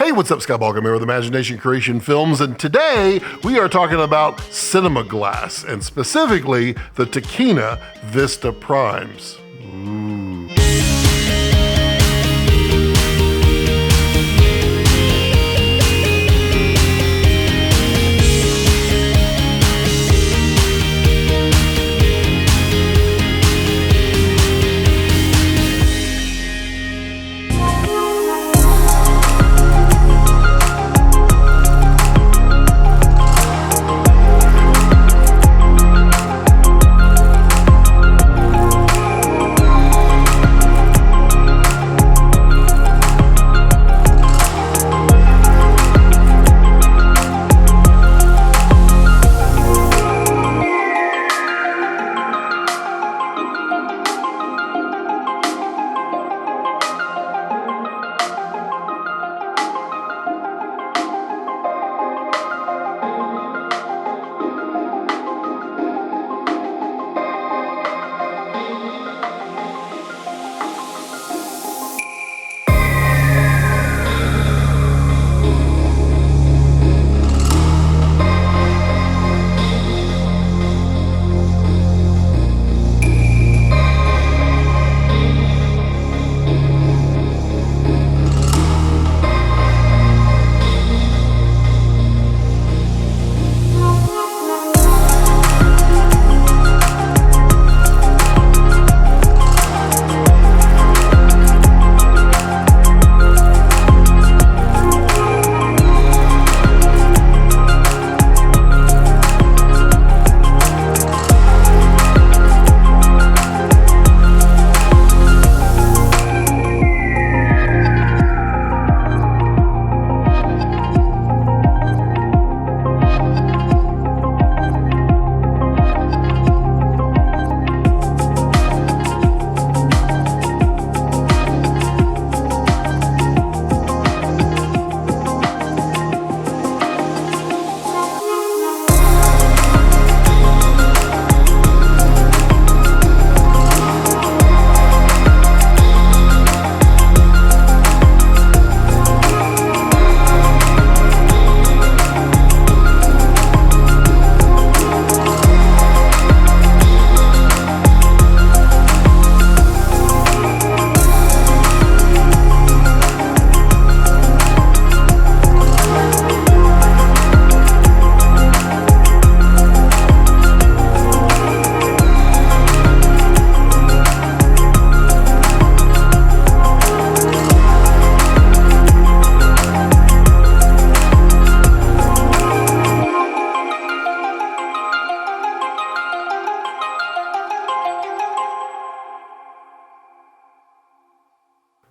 Hey, what's up? Scott Balkum here with Imagination Creation Films, and today we are talking about cinema glass, and specifically the Tokina Vista Primes. Ooh.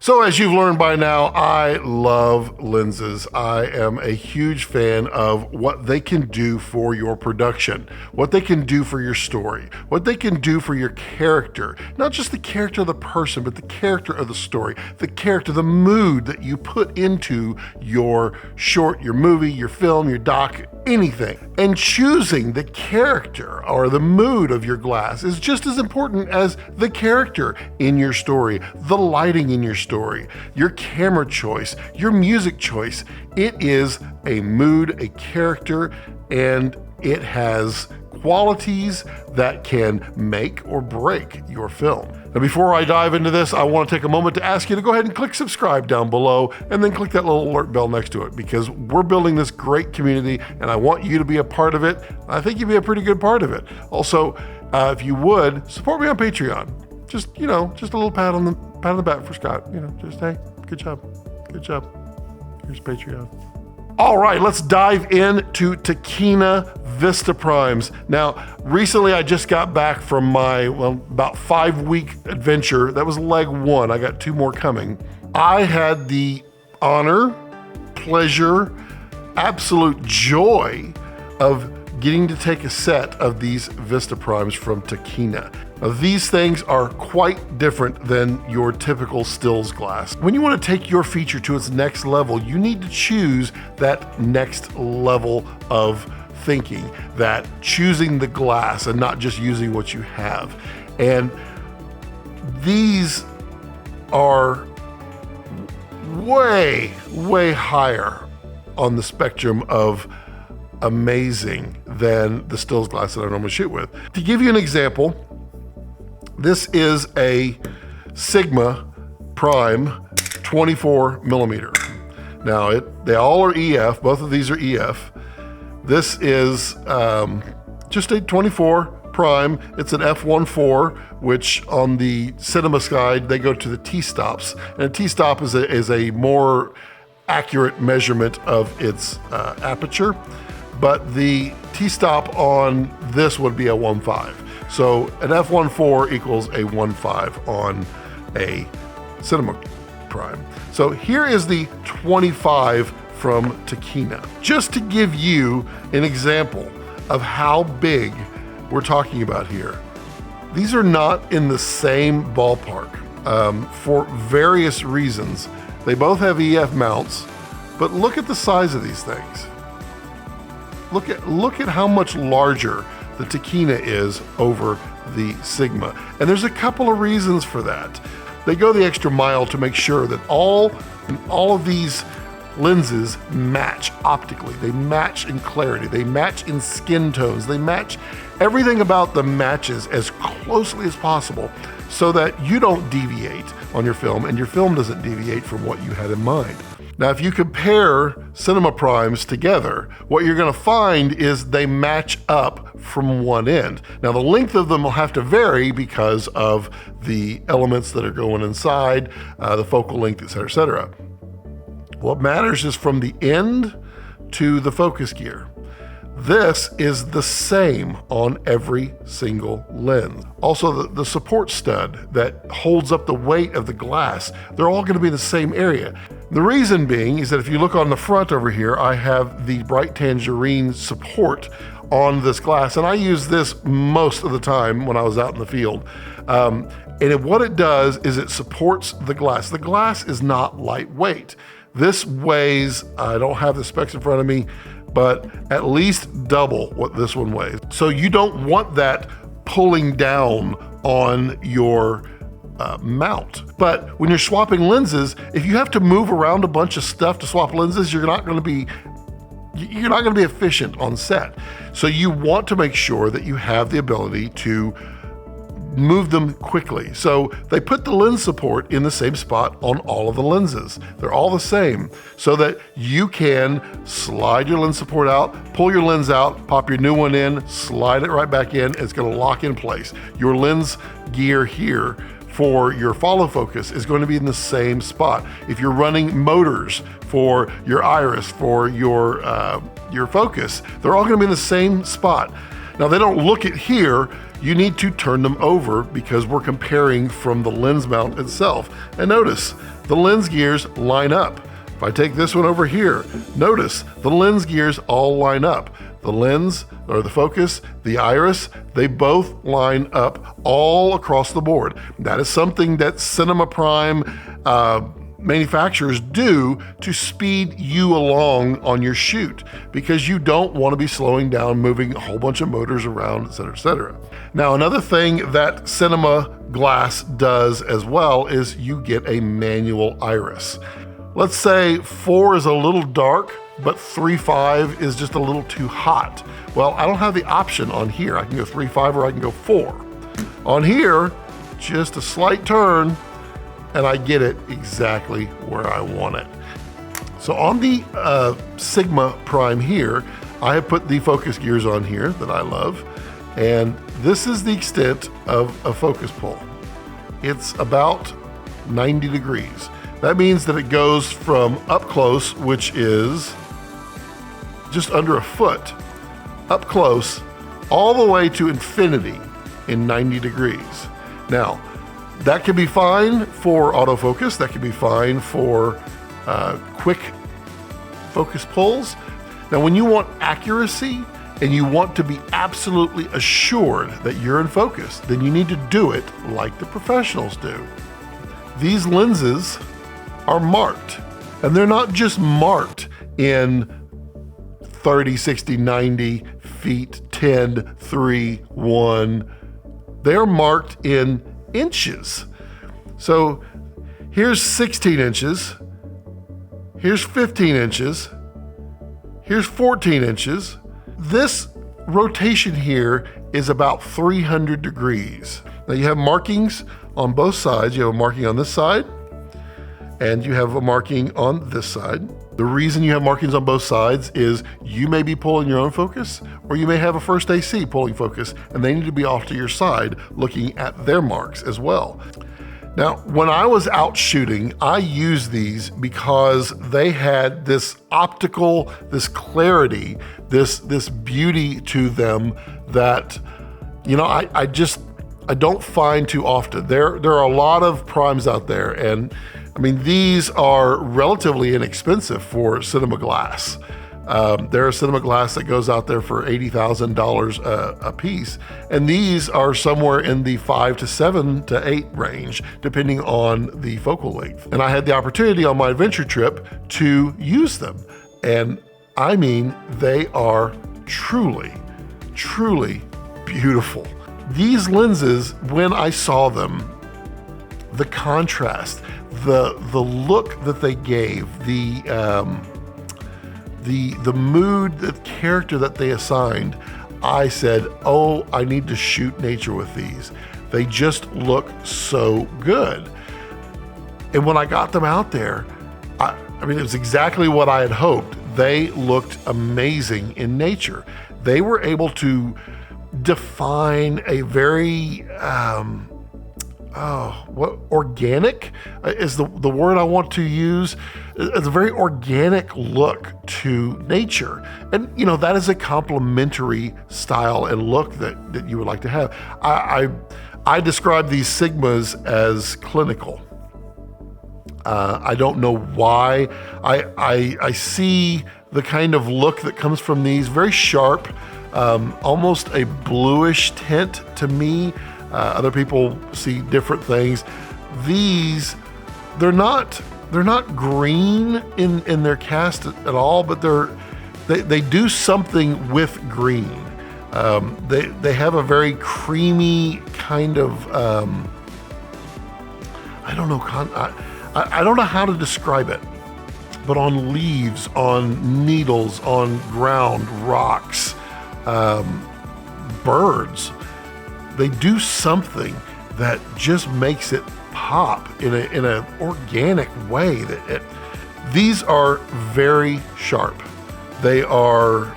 So as you've learned by now, I love lenses. I am a huge fan of what they can do for your production, what they can do for your story, what they can do for your character. Not just the character of the person, but the character of the story, the character, the mood that you put into your short, your movie, your film, your doc, anything. And choosing the character or the mood of your glass is just as important as the character in your story, the lighting in your story, your camera choice, your music choice. It is a mood, a character, and it has qualities that can make or break your film. Now, before I dive into this, I want to take a moment to ask you to go ahead and click subscribe down below and then click that little alert bell next to it, because we're building this great community and I want you to be a part of it. I think you'd be a pretty good part of it. Also, if you would, support me on Patreon. Just a little pat on the back for Scott. Just, hey, good job. Good job. Here's Patreon. All right, let's dive into Tokina Vista Primes. Now, recently I just got back from my, about 5-week adventure. That was leg 1. I got 2 more coming. I had the honor, pleasure, absolute joy of getting to take a set of these Vista Primes from Tokina. Now, these things are quite different than your typical stills glass. When you want to take your feature to its next level, you need to choose that next level of thinking, that choosing the glass and not just using what you have. And these are way, way higher on the spectrum of amazing than the stills glass that I normally shoot with. To give you an example, this is a Sigma Prime 24 millimeter. Now they all are EF, both of these are EF. This is just a 24 Prime. It's an f1.4, which on the cinema side, they go to the T-stops. And a T-stop is a more accurate measurement of its aperture, but the T-stop on this would be a 1.5. So an f1.4 equals a 1.5 on a cinema Prime. So here is the 25 from Tokina, just to give you an example of how big we're talking about here. These are not in the same ballpark for various reasons. They both have EF mounts, but look at the size of these things. Look at how much larger the Tokina is over the Sigma. And there's a couple of reasons for that. They go the extra mile to make sure that all of these lenses match optically. They match in clarity. They match in skin tones. They match, everything about them matches as closely as possible so that you don't deviate on your film and your film doesn't deviate from what you had in mind. Now, if you compare cinema primes together, what you're going to find is they match up from one end. Now, the length of them will have to vary because of the elements that are going inside, the focal length, et cetera, et cetera. What matters is from the end to the focus gear. This is the same on every single lens. Also, the support stud that holds up the weight of the glass, they're all going to be in the same area. The reason being is that if you look on the front over here, I have the bright tangerine support on this glass, and I use this most of the time when I was out in the field. And what it does is it supports the glass. The glass is not lightweight. This weighs, I don't have the specs in front of me, but at least double what this one weighs. So you don't want that pulling down on your mount. But when you're swapping lenses, if you have to move around a bunch of stuff to swap lenses, you're not going to be efficient on set. So you want to make sure that you have the ability to move them quickly. So they put the lens support in the same spot on all of the lenses. They're all the same so that you can slide your lens support out, pull your lens out, pop your new one in, slide it right back in. It's going to lock in place. Your lens gear here for your follow focus is going to be in the same spot. If you're running motors for your iris, for your focus, they're all going to be in the same spot. Now they don't look at here. You need to turn them over because we're comparing from the lens mount itself. And notice the lens gears line up. If I take this one over here, notice the lens gears all line up. The lens, or the focus, the iris, they both line up all across the board. That is something that Cinema Prime manufacturers do to speed you along on your shoot because you don't want to be slowing down, moving a whole bunch of motors around, et cetera, et cetera. Now, another thing that cinema glass does as well is you get a manual iris. Let's say 4 is a little dark, but 3.5 is just a little too hot. Well, I don't have the option on here. I can go 3.5 or I can go 4. On here, just a slight turn, and I get it exactly where I want it. So on the Sigma Prime here, I have put the focus gears on here that I love, and this is the extent of a focus pull. It's about 90 degrees. That means that it goes from up close, which is just under a foot, up close, all the way to infinity in 90 degrees. Now, that can be fine for autofocus. That can be fine for quick focus pulls. Now, when you want accuracy and you want to be absolutely assured that you're in focus, then you need to do it like the professionals do. These lenses are marked, and they're not just marked in 30, 60, 90 feet, 10, 3, 1. They're marked in inches. So here's 16 inches, Here's 15 inches. Here's 14 inches. This rotation here is about 300 degrees. Now you have markings on both sides. You have a marking on this side, and you have a marking on this side. The reason you have markings on both sides is you may be pulling your own focus, or you may have a first AC pulling focus, and they need to be off to your side looking at their marks as well. Now, when I was out shooting, I used these because they had this optical, this clarity, this beauty to them that, you know, I don't find too often. There are a lot of primes out there, and I mean, these are relatively inexpensive for cinema glass. There's cinema glass that goes out there for $80,000 a piece, and these are somewhere in the 5 to 7 to 8 range, depending on the focal length. And I had the opportunity on my adventure trip to use them, and I mean, they are truly, truly beautiful. These lenses, when I saw them, the contrast, the look that they gave, the mood, the character that they assigned, I said, oh, I need to shoot nature with these. They just look so good. And when I got them out there, I mean, it was exactly what I had hoped. They looked amazing in nature. They were able to define a very, organic is the word I want to use. It's a very organic look to nature. And, you know, that is a complementary style and look that you would like to have. I describe these Sigmas as clinical. I don't know why. I see the kind of look that comes from these, very sharp, almost a bluish tint to me. Other people see different things. These, they're not green in their cast at all, but they do something with green. They have a very creamy kind of, I don't know how to describe it, but on leaves, on needles, on ground, rocks, birds, they do something that just makes it pop in an organic way. These are very sharp. They are,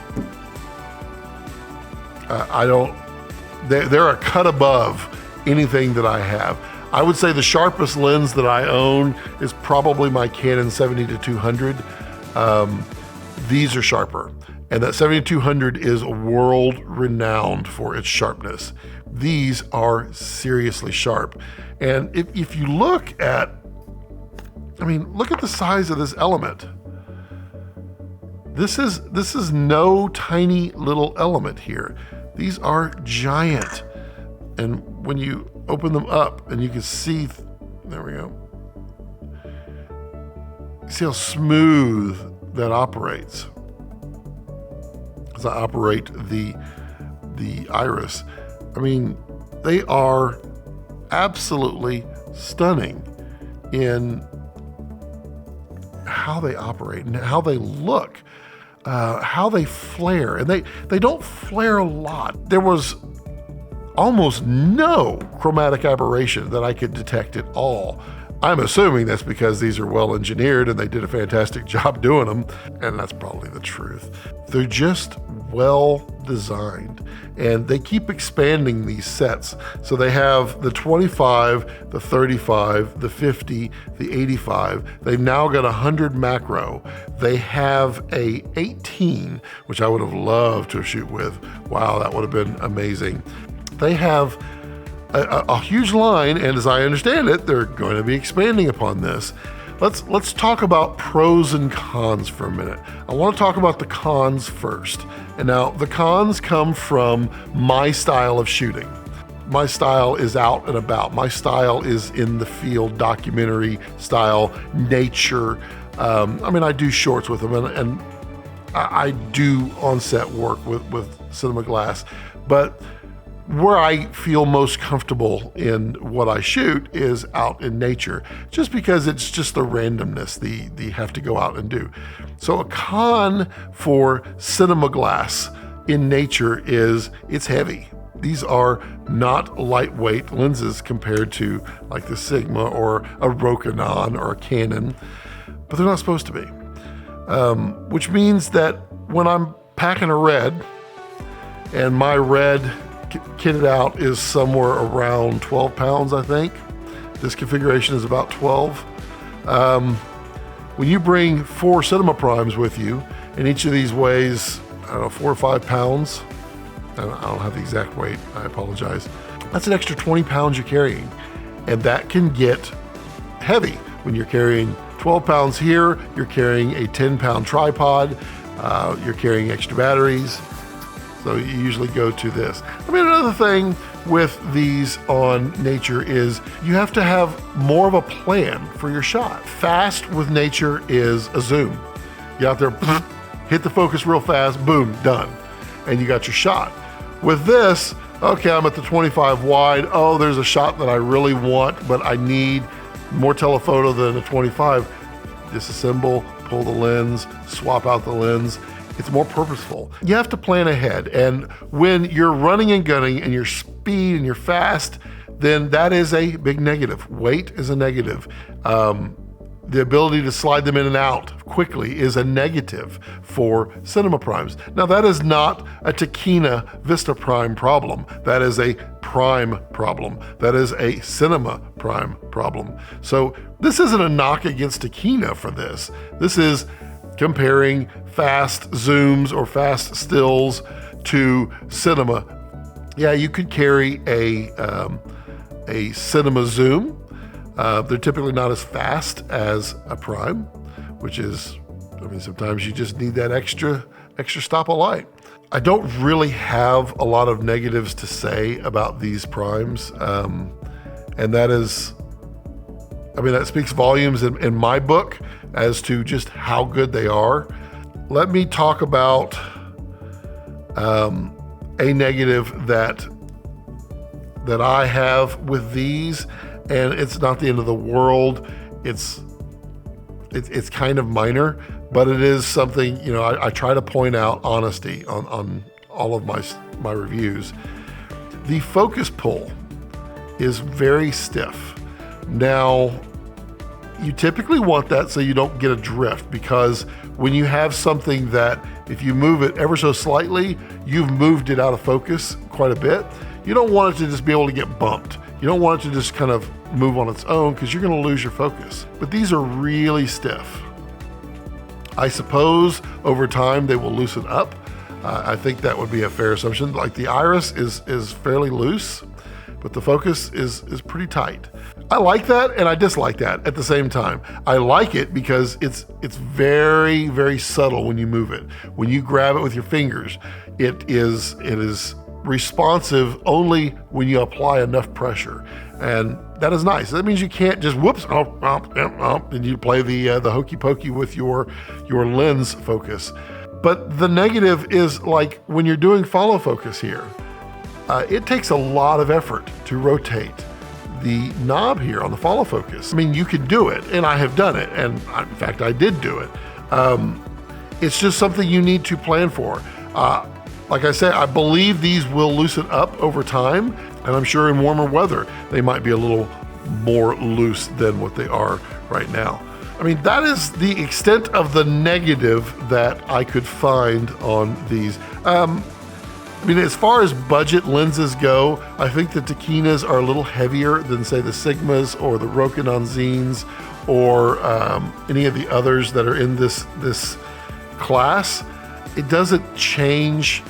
they're a cut above anything that I have. I would say the sharpest lens that I own is probably my Canon 70-200. These are sharper. And that 70-200 is world renowned for its sharpness. These are seriously sharp. And if you look at, look at the size of this element. This is no tiny little element here. These are giant. And when you open them up and you can see, there we go. See how smooth that operates. As I operate the iris. They are absolutely stunning in how they operate and how they look, how they flare. And they don't flare a lot. There was almost no chromatic aberration that I could detect at all. I'm assuming that's because these are well engineered and they did a fantastic job doing them, and that's probably the truth. They're just well designed, and they keep expanding these sets. So they have the 25, the 35, the 50, the 85. They've now got 100 macro. They have a 18, which I would have loved to shoot with. Wow, that would have been amazing. They have a huge line, and as I understand it, they're going to be expanding upon this. Let's talk about pros and cons for a minute. I want to talk about the cons first. And now the cons come from my style of shooting. My style is out and about. My style is in the field, documentary style, nature. I do shorts with them, and I do on-set work with cinema glass. But where I feel most comfortable in what I shoot is out in nature, just because it's just the randomness, the have to go out and do. So a con for cinema glass in nature is it's heavy. These are not lightweight lenses compared to like the Sigma or a Rokinon or a Canon, but they're not supposed to be. Which means that when I'm packing a red, and my red kitted out is somewhere around 12 pounds, I think. This configuration is about 12. When you bring 4 cinema primes with you, and each of these weighs, I don't know, 4 or 5 pounds. I don't have the exact weight, I apologize. That's an extra 20 pounds you're carrying. And that can get heavy. When you're carrying 12 pounds here, you're carrying a 10-pound tripod, you're carrying extra batteries. So you usually go to this. I mean, another thing with these on nature is you have to have more of a plan for your shot. Fast with nature is a zoom. You out there, hit the focus real fast, boom, done. And you got your shot. With this, okay, I'm at the 25 wide. Oh, there's a shot that I really want, but I need more telephoto than a 25. Disassemble, pull the lens, swap out the lens. It's more purposeful. You have to plan ahead. And when you're running and gunning and you're speed and you're fast, then that is a big negative. Weight is a negative. The ability to slide them in and out quickly is a negative for cinema primes. Now that is not a Tokina Vista prime problem. That is a prime problem. That is a cinema prime problem. So this isn't a knock against Tokina for this. This is comparing fast zooms or fast stills to cinema. Yeah, you could carry a cinema zoom. They're typically not as fast as a prime, which is, I mean, sometimes you just need that extra stop of light. I don't really have a lot of negatives to say about these primes. And that is, I mean, that speaks volumes in my book as to just how good they are. Let me talk about a negative that I have with these, and it's not the end of the world. It's kind of minor, but it is something, you know, I try to point out honesty on all of my reviews. The focus pull is very stiff. Now, you typically want that so you don't get a drift, because when you have something that if you move it ever so slightly, you've moved it out of focus quite a bit. You don't want it to just be able to get bumped. You don't want it to just kind of move on its own, because you're going to lose your focus. But these are really stiff. I suppose over time they will loosen up. I think that would be a fair assumption. Like the iris is fairly loose, but the focus is pretty tight. I like that and I dislike that at the same time. I like it because it's very, very subtle when you move it. When you grab it with your fingers, it is responsive only when you apply enough pressure. And that is nice. That means you can't just whoops, and you play the hokey pokey with your lens focus. But the negative is like when you're doing follow focus here, it takes a lot of effort to rotate the knob here on the follow focus. I mean, you can do it, and I have done it, and in fact, I did do it. It's just something you need to plan for. Like I said, I believe these will loosen up over time, and I'm sure in warmer weather, they might be a little more loose than what they are right now. I mean, that is the extent of the negative that I could find on these. I mean, as far as budget lenses go, I think the Tokinas are a little heavier than, say, the Sigmas or the Rokinon Zines or any of the others that are in this class. It doesn't change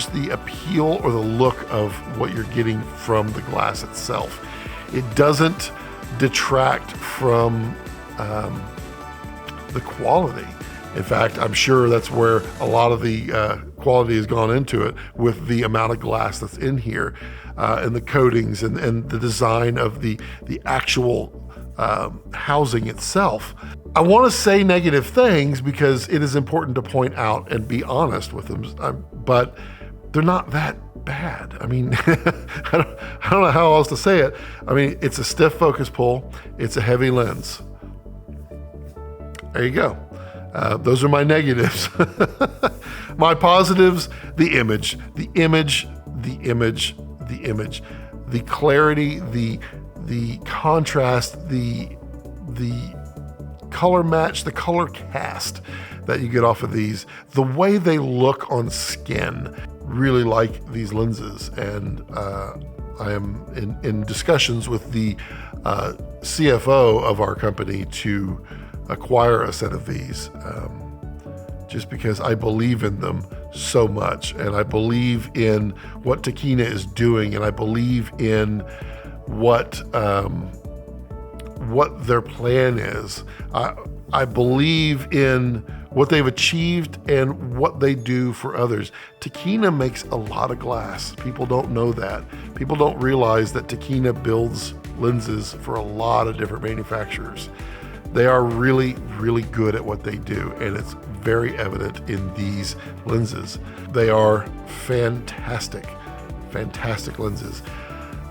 the appeal or the look of what you're getting from the glass itself. It doesn't detract from the quality. In fact, I'm sure that's where a lot of the quality has gone into it, with the amount of glass that's in here and the coatings and the design of the actual housing itself. I want to say negative things because it is important to point out and be honest with them. But they're not that bad. I mean, I don't know how else to say it. I mean, it's a stiff focus pull. It's a heavy lens. There you go. Those are my negatives. My positives, the image, the clarity, the contrast, the color match, the color cast that you get off of these, the way they look on skin. Really like these lenses, and I am in discussions with the CFO of our company to acquire a set of these, just because I believe in them so much, and I believe in what Tokina is doing, and I believe in what their plan is. I believe in what they've achieved and what they do for others. Tokina makes a lot of glass. People don't know that. People don't realize that Tokina builds lenses for a lot of different manufacturers. They are really, really good at what they do, and it's very evident in these lenses. They are fantastic, fantastic lenses.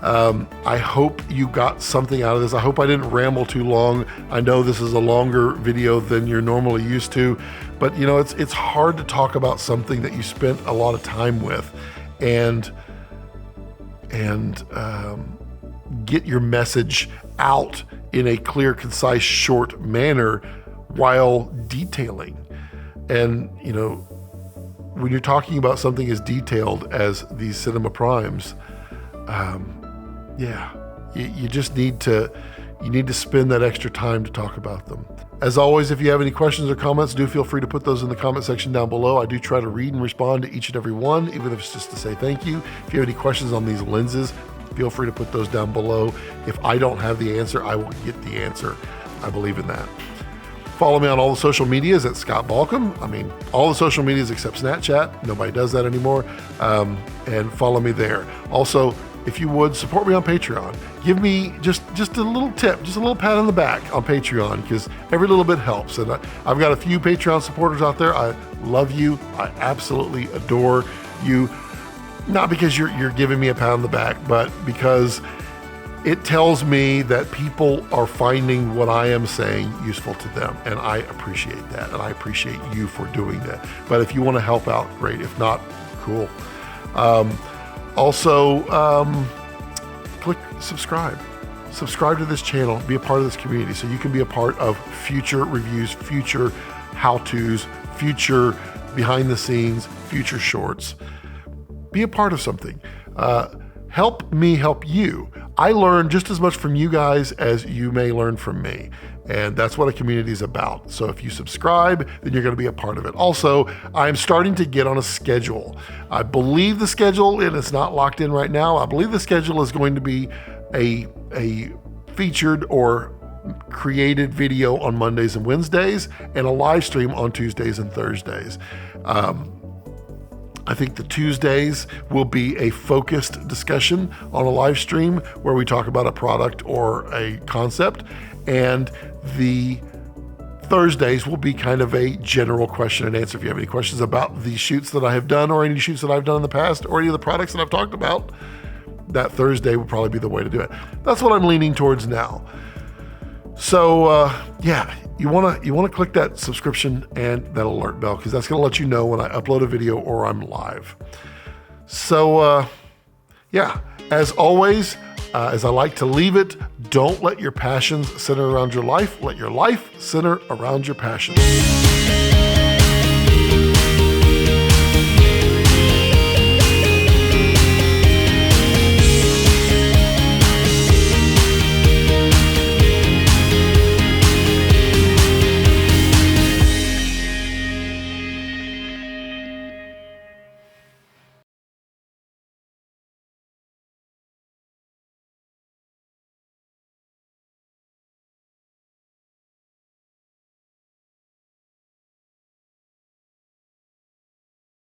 I hope you got something out of this. I hope I didn't ramble too long. I know this is a longer video than you're normally used to, but you know, it's hard to talk about something that you spent a lot of time with and get your message out in a clear, concise, short manner while detailing. And you know, when you're talking about something as detailed as these cinema primes, you just need to spend that extra time to talk about them. As always, if you have any questions or comments, do feel free to put those in the comment section down below. I do try to read and respond to each and every one, even if it's just to say thank you. If you have any questions on these lenses, feel free to put those down below. If I don't have the answer, I will get the answer. I believe in that. Follow me on all the social medias at Scott Balkum. I mean, all the social medias except Snapchat. Nobody does that anymore. And follow me there. Also, if you would, support me on Patreon. Give me just a little tip, just a little pat on the back on Patreon, because every little bit helps. And I've got a few Patreon supporters out there. I love you. I absolutely adore you. Not because you're giving me a pat on the back, but because it tells me that people are finding what I am saying useful to them. And I appreciate that. And I appreciate you for doing that. But if you want to help out, great. If not, cool. Also, click subscribe. Subscribe to this channel, be a part of this community so you can be a part of future reviews, future how-tos, future behind the scenes, future shorts. Be a part of something. Help me help you. I learn just as much from you guys as you may learn from me. And that's what a community is about. So if you subscribe, then you're going to be a part of it. Also, I'm starting to get on a schedule. I believe the schedule, and it's not locked in right now, I believe the schedule is going to be a featured or created video on Mondays and Wednesdays, and a live stream on Tuesdays and Thursdays. I think the Tuesdays will be a focused discussion on a live stream where we talk about a product or a concept, and the Thursdays will be kind of a general question and answer. If you have any questions about the shoots that I have done or any shoots that I've done in the past or any of the products that I've talked about, that Thursday will probably be the way to do it. That's what I'm leaning towards now. So you wanna click that subscription and that alert bell, because that's gonna let you know when I upload a video or I'm live. So as always, as I like to leave it, don't let your passions center around your life. Let your life center around your passions.